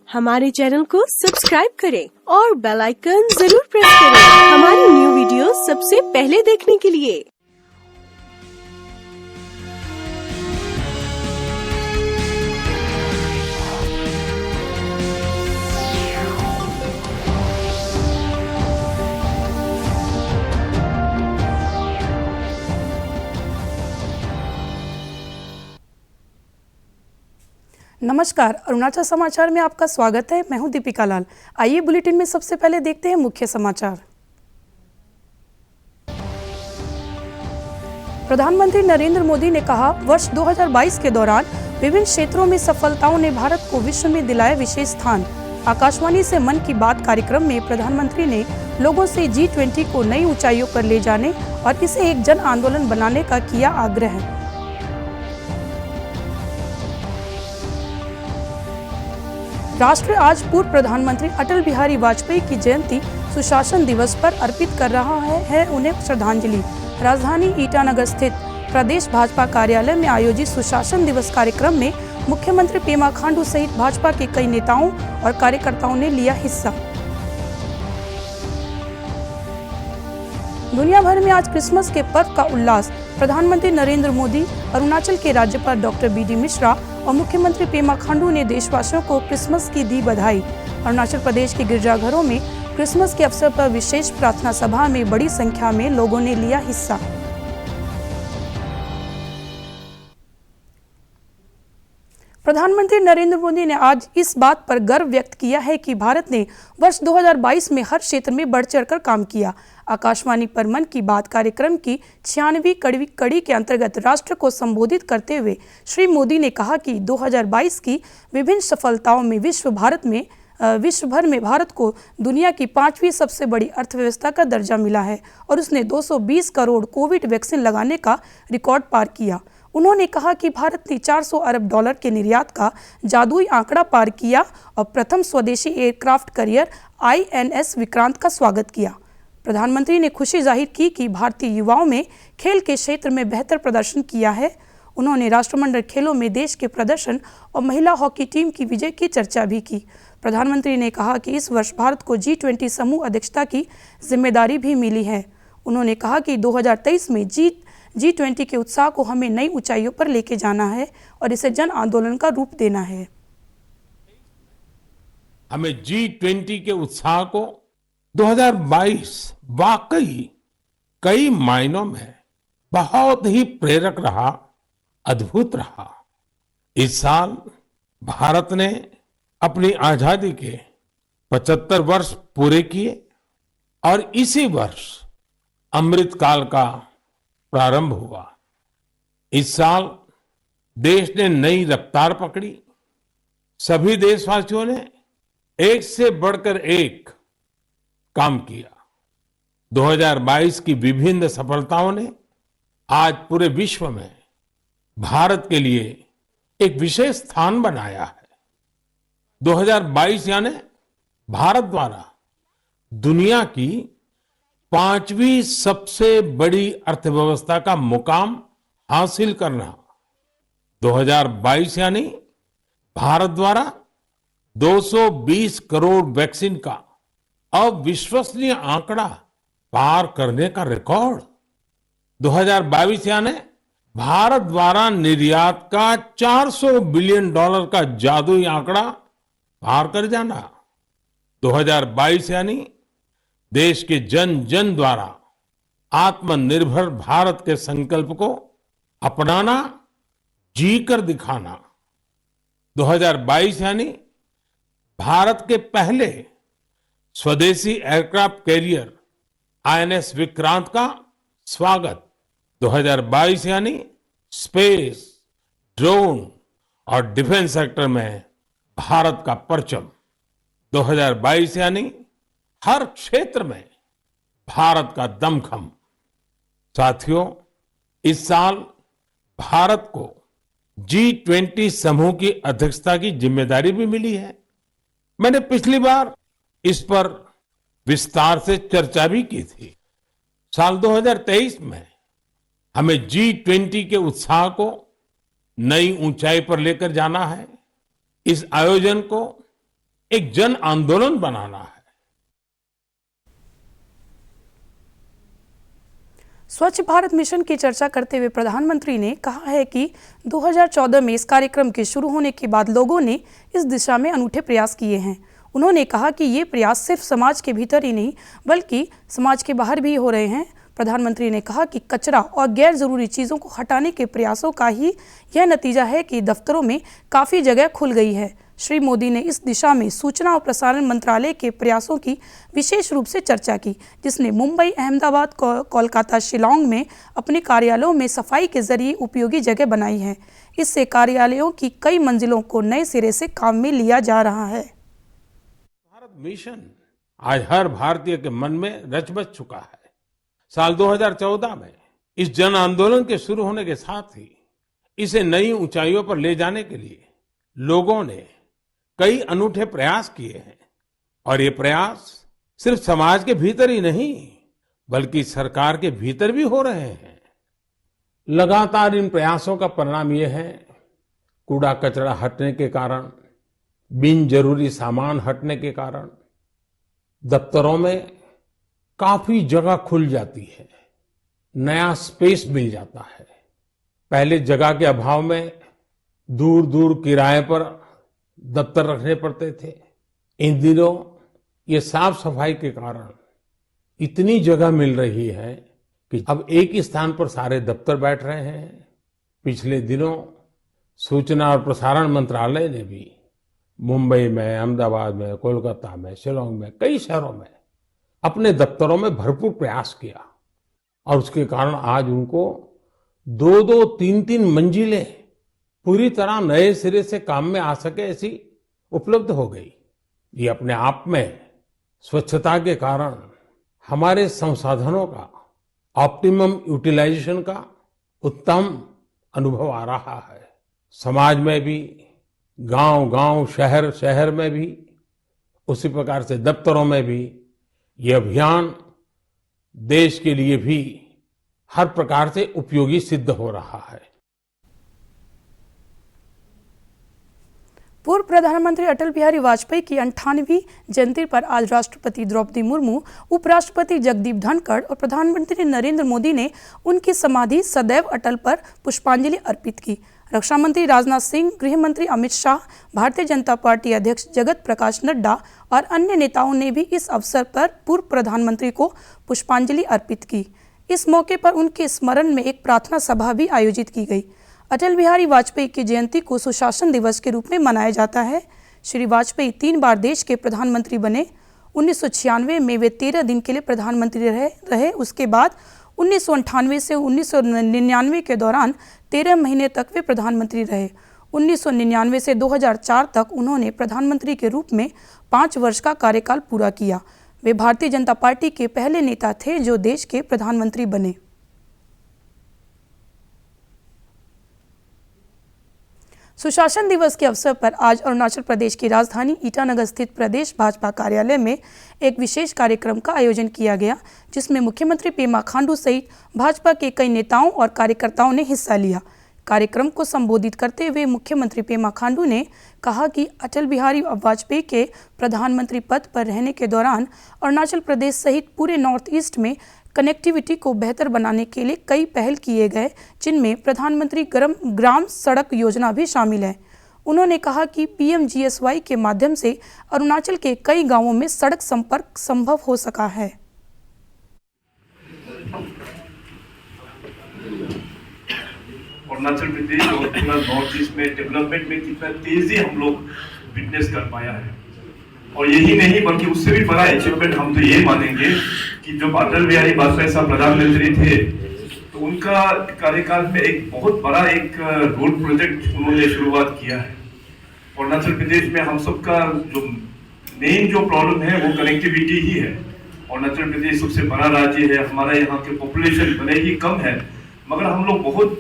हमारे चैनल को सब्सक्राइब करें और बेल आइकन जरूर प्रेस करें हमारी न्यू वीडियो सबसे पहले देखने के लिए। नमस्कार, अरुणाचल समाचार में आपका स्वागत है। मैं हूं दीपिका लाल। आइए बुलेटिन में सबसे पहले देखते हैं मुख्य समाचार। प्रधानमंत्री नरेंद्र मोदी ने कहा, वर्ष 2022 के दौरान विभिन्न क्षेत्रों में सफलताओं ने भारत को विश्व में दिलाया विशेष स्थान। आकाशवाणी से मन की बात कार्यक्रम में प्रधानमंत्री ने लोगों से G20 को नई ऊंचाइयों पर ले जाने और इसे एक जन आंदोलन बनाने का किया आग्रह। राष्ट्र आज पूर्व प्रधानमंत्री अटल बिहारी वाजपेयी की जयंती सुशासन दिवस पर अर्पित कर रहा है उन्हें श्रद्धांजलि। राजधानी ईटानगर स्थित प्रदेश भाजपा कार्यालय में आयोजित सुशासन दिवस कार्यक्रम में मुख्यमंत्री पेमा खांडू सहित भाजपा के कई नेताओं और कार्यकर्ताओं ने लिया हिस्सा। दुनिया भर में आज क्रिसमस के पर्व का उल्लास। प्रधानमंत्री नरेंद्र मोदी, अरुणाचल के राज्यपाल डॉक्टर BD मिश्रा और मुख्यमंत्री पेमा खांडू ने देशवासियों को क्रिसमस की दी बधाई। अरुणाचल प्रदेश के गिरजाघरों में क्रिसमस के अवसर पर विशेष प्रार्थना सभा में बड़ी संख्या में लोगों ने लिया हिस्सा। प्रधानमंत्री नरेंद्र मोदी ने आज इस बात पर गर्व व्यक्त किया है कि भारत ने वर्ष 2022 में हर क्षेत्र में बढ़ चढ़कर काम किया। आकाशवाणी पर मन की बात कार्यक्रम की 96वीं कड़ी के अंतर्गत राष्ट्र को संबोधित करते हुए श्री मोदी ने कहा कि 2022 की विभिन्न सफलताओं में विश्व भर में भारत को दुनिया की 5वीं सबसे बड़ी अर्थव्यवस्था का दर्जा मिला है और उसने 220 करोड़ कोविड वैक्सीन लगाने का रिकॉर्ड पार किया। उन्होंने कहा कि भारत ने $400 अरब के निर्यात का जादुई आंकड़ा पार किया और प्रथम स्वदेशी एयरक्राफ्ट कैरियर INS विक्रांत का स्वागत किया। प्रधानमंत्री ने खुशी जाहिर की कि भारतीय युवाओं में खेल के क्षेत्र में बेहतर प्रदर्शन किया है। उन्होंने राष्ट्रमंडल खेलों में देश के प्रदर्शन और महिला हॉकी टीम की विजय की चर्चा भी की। प्रधानमंत्री ने कहा कि इस वर्ष भारत को G20 समूह अध्यक्षता की जिम्मेदारी भी मिली है। उन्होंने कहा कि 2023 में G20 के उत्साह को हमें नई ऊंचाइयों पर लेके जाना है और इसे जन आंदोलन का रूप देना है। हमें G20 के उत्साह को 2022 वाकई कई मायनों में बहुत ही प्रेरक रहा, अद्भुत रहा। इस साल भारत ने अपनी आजादी के 75 वर्ष पूरे किए और इसी वर्ष अमृत काल का प्रारंभ हुआ। इस साल देश ने नई रफ्तार पकड़ी। सभी देशवासियों ने एक से बढ़कर एक काम किया। 2022 की विभिन्न सफलताओं ने आज पूरे विश्व में भारत के लिए एक विशेष स्थान बनाया है। 2022 यानी भारत द्वारा दुनिया की 5वीं सबसे बड़ी अर्थव्यवस्था का मुकाम हासिल करना। 2022 यानी भारत द्वारा 220 करोड़ वैक्सीन का अविश्वसनीय आंकड़ा पार करने का रिकॉर्ड। 2022 यानी भारत द्वारा निर्यात का $400 बिलियन का जादुई आंकड़ा पार कर जाना। 2022 यानी देश के जन जन द्वारा आत्मनिर्भर भारत के संकल्प को अपनाना, जी कर दिखाना। 2022 यानी भारत के पहले स्वदेशी एयरक्राफ्ट कैरियर INS विक्रांत का स्वागत। 2022 यानी स्पेस, ड्रोन और डिफेंस सेक्टर में भारत का परचम। 2022 यानी हर क्षेत्र में भारत का दमखम। साथियों, इस साल भारत को G20 समूह की अध्यक्षता की जिम्मेदारी भी मिली है। मैंने पिछली बार इस पर विस्तार से चर्चा भी की थी। साल 2023 में हमें G20 के उत्साह को नई ऊंचाई पर लेकर जाना है। इस आयोजन को एक जन आंदोलन बनाना है। स्वच्छ भारत मिशन की चर्चा करते हुए प्रधानमंत्री ने कहा है कि 2014 में इस कार्यक्रम के शुरू होने के बाद लोगों ने इस दिशा में अनूठे प्रयास किए हैं। उन्होंने कहा कि ये प्रयास सिर्फ समाज के भीतर ही नहीं बल्कि समाज के बाहर भी हो रहे हैं। प्रधानमंत्री ने कहा कि कचरा और गैर जरूरी चीज़ों को हटाने के प्रयासों का ही यह नतीजा है कि दफ्तरों में काफ़ी जगह खुल गई है। श्री मोदी ने इस दिशा में सूचना और प्रसारण मंत्रालय के प्रयासों की विशेष रूप से चर्चा की, जिसने मुंबई, अहमदाबाद, कोलकाता, शिलांग में अपने कार्यालयों में सफाई के जरिए उपयोगी जगह बनाई है। इससे कार्यालयों की कई मंजिलों को नए सिरे से काम में लिया जा रहा है। भारत मिशन आज हर भारतीय के मन में रच बस चुका है। साल 2014 में इस जन आंदोलन के शुरू होने के साथ ही इसे नई ऊंचाइयों पर ले जाने के लिए लोगों ने कई अनूठे प्रयास किए हैं और ये प्रयास सिर्फ समाज के भीतर ही नहीं बल्कि सरकार के भीतर भी हो रहे हैं। लगातार इन प्रयासों का परिणाम ये है, कूड़ा कचरा हटने के कारण, बिन जरूरी सामान हटने के कारण दफ्तरों में काफी जगह खुल जाती है, नया स्पेस मिल जाता है। पहले जगह के अभाव में दूर दूर किराए पर दफ्तर रखने पड़ते थे। इन दिनों ये साफ सफाई के कारण इतनी जगह मिल रही है कि अब एक ही स्थान पर सारे दफ्तर बैठ रहे हैं। पिछले दिनों सूचना और प्रसारण मंत्रालय ने भी मुंबई में, अहमदाबाद में, कोलकाता में, शिलांग में, कई शहरों में अपने दफ्तरों में भरपूर प्रयास किया और उसके कारण आज उनको 2-2, 3-3 मंजिलें पूरी तरह नए सिरे से काम में आ सके ऐसी उपलब्ध हो गई। ये अपने आप में स्वच्छता के कारण हमारे संसाधनों का ऑप्टिमम यूटिलाइजेशन का उत्तम अनुभव आ रहा है। समाज में भी, गांव-गांव, शहर-शहर में भी, उसी प्रकार से दफ्तरों में भी ये अभियान देश के लिए भी हर प्रकार से उपयोगी सिद्ध हो रहा है। पूर्व प्रधानमंत्री अटल बिहारी वाजपेयी की 98वीं जयंती पर आज राष्ट्रपति द्रौपदी मुर्मू, उपराष्ट्रपति जगदीप धनखड़ और प्रधानमंत्री नरेंद्र मोदी ने उनकी समाधि सदैव अटल पर पुष्पांजलि अर्पित की। रक्षा मंत्री राजनाथ सिंह, गृह मंत्री अमित शाह, भारतीय जनता पार्टी अध्यक्ष जगत प्रकाश नड्डा और अन्य नेताओं ने भी इस अवसर पर पूर्व प्रधानमंत्री को पुष्पांजलि अर्पित की। इस मौके पर उनके स्मरण में एक प्रार्थना सभा भी आयोजित की गई। अटल बिहारी वाजपेयी की जयंती को सुशासन दिवस के रूप में मनाया जाता है। श्री वाजपेयी 3 बार देश के प्रधानमंत्री बने। 1996 में वे 13 दिन के लिए प्रधानमंत्री रहे। उसके बाद 1998 से 1999 के दौरान 13 महीने तक वे प्रधानमंत्री रहे। 1999 से 2004 तक उन्होंने प्रधानमंत्री के रूप में 5 वर्ष का कार्यकाल पूरा किया। वे भारतीय जनता पार्टी के पहले नेता थे जो देश के प्रधानमंत्री बने। सुशासन दिवस के अवसर पर आज अरुणाचल प्रदेश की राजधानी ईटानगर स्थित प्रदेश भाजपा कार्यालय में एक विशेष कार्यक्रम का आयोजन किया गया, जिसमें मुख्यमंत्री पेमा खांडू सहित भाजपा के कई नेताओं और कार्यकर्ताओं ने हिस्सा लिया। कार्यक्रम को संबोधित करते हुए मुख्यमंत्री पेमा खांडू ने कहा कि अटल बिहारी वाजपेयी के प्रधानमंत्री पद पर रहने के दौरान अरुणाचल प्रदेश सहित पूरे नॉर्थ ईस्ट में कनेक्टिविटी को बेहतर बनाने के लिए कई पहल किए गए, जिनमें प्रधानमंत्री ग्राम सड़क योजना भी शामिल है। उन्होंने कहा कि PMGSY के माध्यम से अरुणाचल के कई गांवों में सड़क संपर्क संभव हो सका है। अरुणाचल प्रदेश और पूरा नॉर्थ ईस्ट में डेवलपमेंट में कितना तेजी हम लोग विटनेस कर पाया है, और यही नहीं बल्कि उससे भी बड़ा अचीवमेंट हम तो ये मानेंगे कि जब अटल बिहारी वाजपेयी साहब प्रधानमंत्री थे तो उनका कार्यकाल में एक बहुत बड़ा एक रोड प्रोजेक्ट उन्होंने शुरुआत किया है। अरुणाचल प्रदेश में हम सबका जो मेन जो प्रॉब्लम है वो कनेक्टिविटी ही है। अरुणाचल प्रदेश सबसे बड़ा राज्य है, हमारा यहाँ के पॉपुलेशन भले ही कम है मगर हम लोग बहुत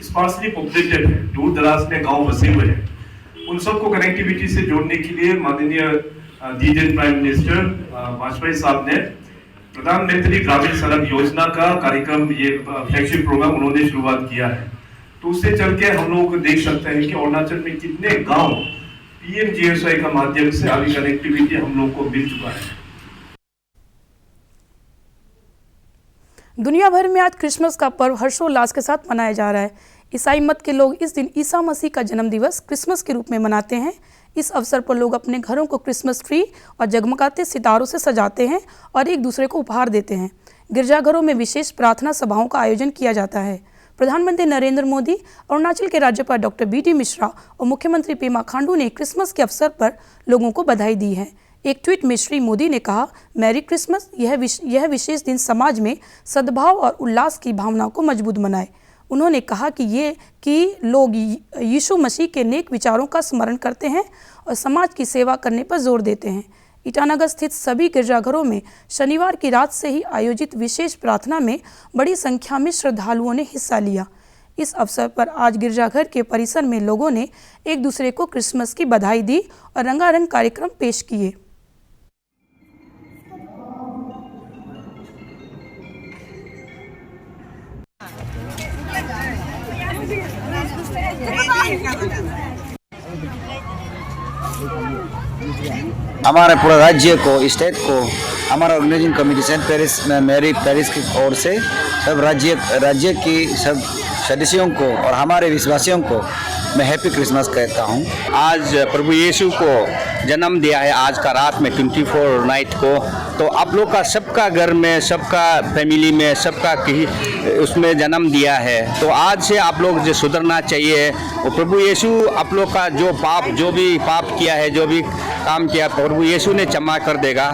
स्पार्सली पॉपुलेटेड है, दूर दराज में गाँव बसे हुए हैं। उन सबको कनेक्टिविटी से जोड़ने के लिए माननीय दीजिए प्राइम मिनिस्टर वाजपेयी साहब ने प्रधानमंत्री ग्रामीण सड़क योजना का कार्यक्रम, ये फ्लैगशिप प्रोग्राम उन्होंने शुरुआत किया है। तो उससे चल के हम लोग देख सकते हैं कि अरुणाचल में कितने गांव पीएमजीएसवाई का माध्यम से अभी कनेक्टिविटी हम लोग को मिल चुका है। दुनिया भर में आज क्रिसमस का पर्व हर्षोल्लास के साथ मनाया जा रहा है। ईसाई मत के लोग इस दिन ईसा मसीह का जन्म दिवस क्रिसमस के रूप में मनाते हैं। इस अवसर पर लोग अपने घरों को क्रिसमस ट्री और जगमगाते सितारों से सजाते हैं और एक दूसरे को उपहार देते हैं। गिरजाघरों में विशेष प्रार्थना सभाओं का आयोजन किया जाता है। प्रधानमंत्री नरेंद्र मोदी, अरुणाचल के राज्यपाल डॉक्टर बी.डी. मिश्रा और मुख्यमंत्री पेमा खांडू ने क्रिसमस के अवसर पर लोगों को बधाई दी है। एक ट्वीट में श्री मोदी ने कहा, मैरी क्रिसमस। यह विशेष दिन समाज में सद्भाव और उल्लास की भावना को मजबूत बनाए। उन्होंने कहा कि लोग यीशु मसीह के नेक विचारों का स्मरण करते हैं और समाज की सेवा करने पर जोर देते हैं। ईटानगर स्थित सभी गिरजाघरों में शनिवार की रात से ही आयोजित विशेष प्रार्थना में बड़ी संख्या में श्रद्धालुओं ने हिस्सा लिया। इस अवसर पर आज गिरजाघर के परिसर में लोगों ने एक दूसरे को क्रिसमस की बधाई दी और रंगारंग कार्यक्रम पेश किए। हमारे पूरे राज्य को, स्टेट को, हमारा ऑर्गेनाइजिंग कमेटी सेंट पेरिस मैरी पेरिस की ओर से सब राज्य की सब सदस्यों को और हमारे विश्वासियों को मैं हैप्पी क्रिसमस कहता हूँ। आज प्रभु यीशु को जन्म दिया है, आज का रात में 24 नाइट को। तो आप लोग का सबका घर में, सबका फैमिली में, सबका उसमें जन्म दिया है। तो आज से आप लोग जो सुधरना चाहिए, वो प्रभु यीशु आप लोग का जो भी पाप किया है, जो भी काम किया, प्रभु यीशु ने क्षमा कर देगा।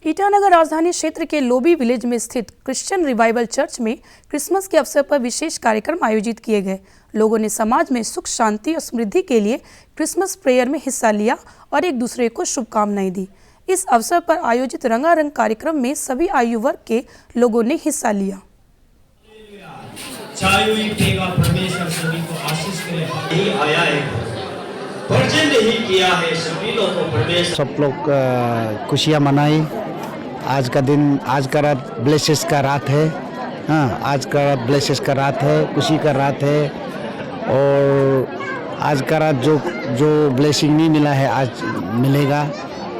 ईटानगर राजधानी क्षेत्र के लोबी विलेज में स्थित क्रिश्चियन रिवाइवल चर्च में क्रिसमस के अवसर पर विशेष कार्यक्रम आयोजित किए गए। लोगों ने समाज में सुख, शांति और समृद्धि के लिए क्रिसमस प्रेयर में हिस्सा लिया और एक दूसरे को शुभकामनाएं दी। इस अवसर पर आयोजित रंगारंग कार्यक्रम में सभी आयु वर्ग के लोगों ने हिस्सा लिया। परमेश्वर सभी को आशीष करे। यही आया है, वर्जन नहीं किया है, सभी लोगों को परमेश्वर। सब लोग खुशियाँ मनाई। आज का दिन, आज का रात ब्लेसेस का रात है। हाँ, आज का रात ब्लेसेस का रात है, खुशी का रात है। और आज का रात जो ब्लेसिंग नहीं मिला है, आज मिलेगा।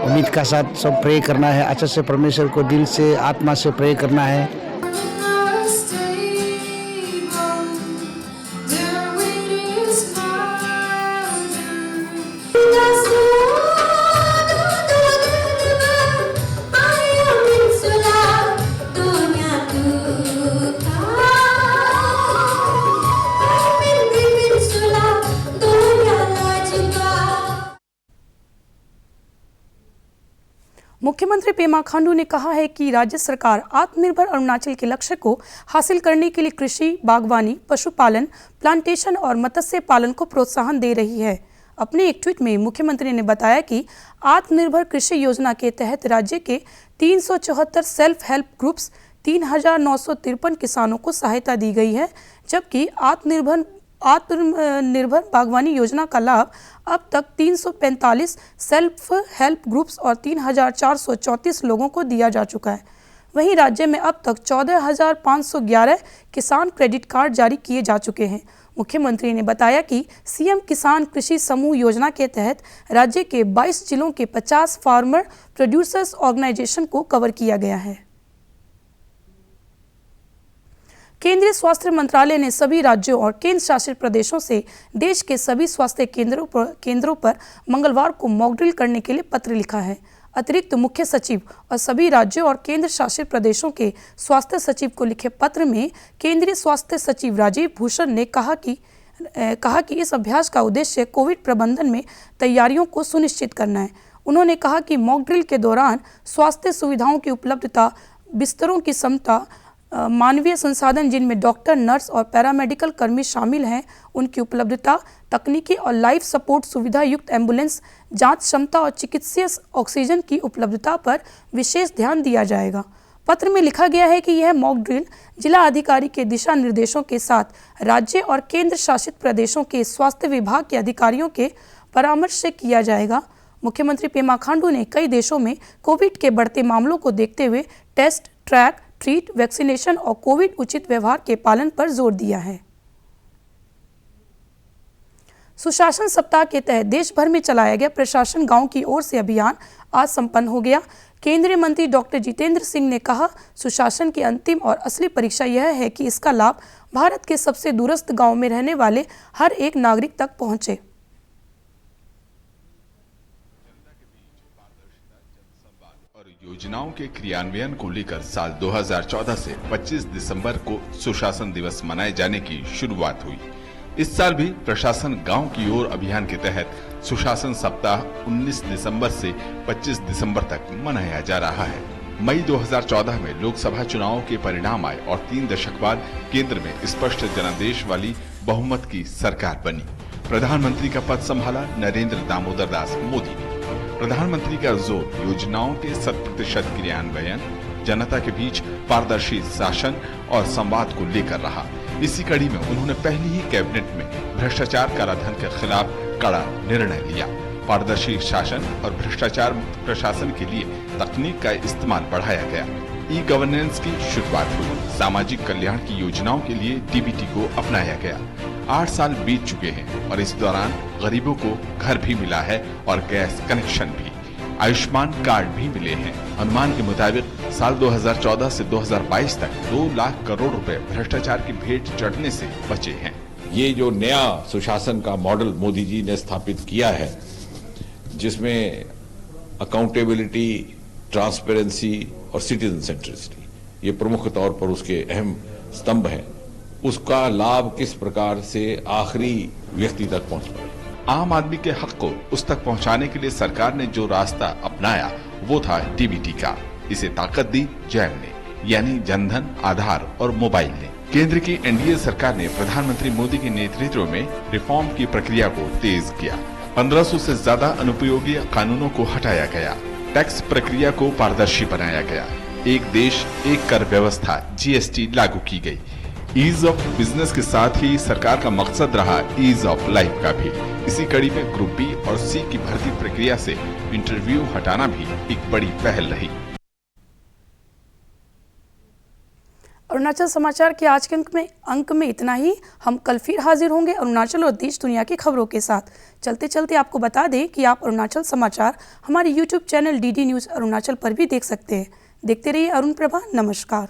उम्मीद का साथ सब प्रे करना है, अच्छे से परमेश्वर को दिल से, आत्मा से प्रे करना है। मुख्यमंत्री पेमा खांडू ने कहा है कि राज्य सरकार आत्मनिर्भर अरुणाचल के लक्ष्य को हासिल करने के लिए कृषि, बागवानी, पशुपालन, प्लांटेशन और मत्स्य पालन को प्रोत्साहन दे रही है। अपने एक ट्वीट में मुख्यमंत्री ने बताया कि आत्मनिर्भर कृषि योजना के तहत राज्य के 374 सेल्फ हेल्प ग्रुप्स 3,953 किसानों को सहायता दी गई है, जबकि आत्मनिर्भर बागवानी योजना का लाभ अब तक 345 सेल्फ हेल्प ग्रुप्स और 3,434 लोगों को दिया जा चुका है। वहीं राज्य में अब तक 14,511 किसान क्रेडिट कार्ड जारी किए जा चुके हैं। मुख्यमंत्री ने बताया कि सीएम किसान कृषि समूह योजना के तहत राज्य के 22 जिलों के 50 फार्मर प्रोड्यूसर्स ऑर्गेनाइजेशन को कवर किया गया है। केंद्रीय स्वास्थ्य मंत्रालय ने सभी राज्यों और केंद्र शासित प्रदेशों से देश के सभी स्वास्थ्य केंद्रों पर मंगलवार को मॉक ड्रिल करने के लिए पत्र लिखा है। अतिरिक्त मुख्य सचिव और सभी राज्यों और केंद्र शासित प्रदेशों के स्वास्थ्य सचिव को लिखे पत्र में केंद्रीय स्वास्थ्य सचिव राजीव भूषण ने कहा कि इस अभ्यास का उद्देश्य कोविड प्रबंधन में तैयारियों को सुनिश्चित करना है। उन्होंने कहा कि मॉक ड्रिल के दौरान स्वास्थ्य सुविधाओं की उपलब्धता, बिस्तरों की क्षमता, मानवीय संसाधन जिनमें डॉक्टर, नर्स और पैरामेडिकल कर्मी शामिल हैं, उनकी उपलब्धता, तकनीकी और लाइफ सपोर्ट सुविधा युक्त एम्बुलेंस जांच क्षमता और चिकित्सीय ऑक्सीजन की उपलब्धता पर विशेष ध्यान दिया जाएगा। पत्र में लिखा गया है कि यह मॉक ड्रिल जिला अधिकारी के दिशा निर्देशों के साथ राज्य और केंद्र शासित प्रदेशों के स्वास्थ्य विभाग के अधिकारियों के परामर्श से किया जाएगा। मुख्यमंत्री पेमा खांडू ने कई देशों में कोविड के बढ़ते मामलों को देखते हुए टेस्ट, ट्रैक, ट्रीट, वैक्सीनेशन और कोविड उचित व्यवहार के पालन पर जोर दिया है। सुशासन सप्ताह के तहत देश भर में चलाया गया प्रशासन गांव की ओर से अभियान आज संपन्न हो गया। केंद्रीय मंत्री डॉक्टर जितेंद्र सिंह ने कहा, सुशासन की अंतिम और असली परीक्षा यह है कि इसका लाभ भारत के सबसे दूरस्थ गांव में रहने वाले हर एक नागरिक तक पहुंचे। और योजनाओं के क्रियान्वयन को लेकर साल 2014 से 25 दिसंबर को सुशासन दिवस मनाए जाने की शुरुआत हुई। इस साल भी प्रशासन गांव की ओर अभियान के तहत सुशासन सप्ताह 19 दिसंबर से 25 दिसंबर तक मनाया जा रहा है। मई 2014 में लोकसभा चुनावों के परिणाम आए और 3 दशक बाद केंद्र में स्पष्ट जनादेश वाली बहुमत की सरकार बनी। प्रधानमंत्री का पद संभाला नरेंद्र दामोदर दास मोदी ने। प्रधानमंत्री का जोर योजनाओं के 100% क्रियान्वयन, जनता के बीच पारदर्शी शासन और संवाद को लेकर रहा। इसी कड़ी में उन्होंने पहली ही कैबिनेट में भ्रष्टाचार कालाधन के खिलाफ कड़ा निर्णय लिया। पारदर्शी शासन और भ्रष्टाचार मुक्त प्रशासन के लिए तकनीक का इस्तेमाल बढ़ाया गया। ई गवर्नेंस की शुरुआत हुई। सामाजिक कल्याण की योजनाओं के लिए डीबीटी को अपनाया गया। 8 साल बीत चुके हैं और इस दौरान गरीबों को घर भी मिला है और गैस कनेक्शन भी। आयुष्मान कार्ड भी मिले हैं। अनुमान के मुताबिक साल 2014 से 2022 तक 2 लाख करोड़ रुपए भ्रष्टाचार की भेंट चढ़ने से बचे हैं। ये जो नया सुशासन का मॉडल मोदी जी ने स्थापित किया है, जिसमें अकाउंटेबिलिटी, ट्रांसपेरेंसी और सिटीजन सेंट्रिसिटी ये प्रमुख तौर पर उसके अहम स्तंभ हैं, उसका लाभ किस प्रकार से आखिरी व्यक्ति तक पहुंच पाए। आम आदमी के हक को उस तक पहुंचाने के लिए सरकार ने जो रास्ता अपनाया वो था डीबीटी का। इसे ताकत दी जैम ने, यानी जनधन, आधार और मोबाइल ने। केंद्र की एनडीए सरकार ने प्रधानमंत्री मोदी के नेतृत्व में रिफॉर्म की प्रक्रिया को तेज किया। 1500 से ज्यादा अनुपयोगी कानूनों को हटाया गया। टैक्स प्रक्रिया को पारदर्शी बनाया गया। एक देश एक कर व्यवस्था जीएसटी लागू की गई। ईज ऑफ बिजनेस के साथ ही सरकार का मकसद रहा ईज ऑफ लाइफ का भी। इसी कड़ी में ग्रुप बी और सी की भर्ती प्रक्रिया से इंटरव्यू हटाना भी एक बड़ी पहल रही। अरुणाचल समाचार के आज के अंक में इतना ही। हम कल फिर हाजिर होंगे अरुणाचल और देश दुनिया की खबरों के साथ। चलते चलते आपको बता दें कि आप अरुणाचल समाचार हमारे YouTube channel DD news Arunachal पर भी देख सकते हैं। देखते रहिए अरुण प्रभा। नमस्कार।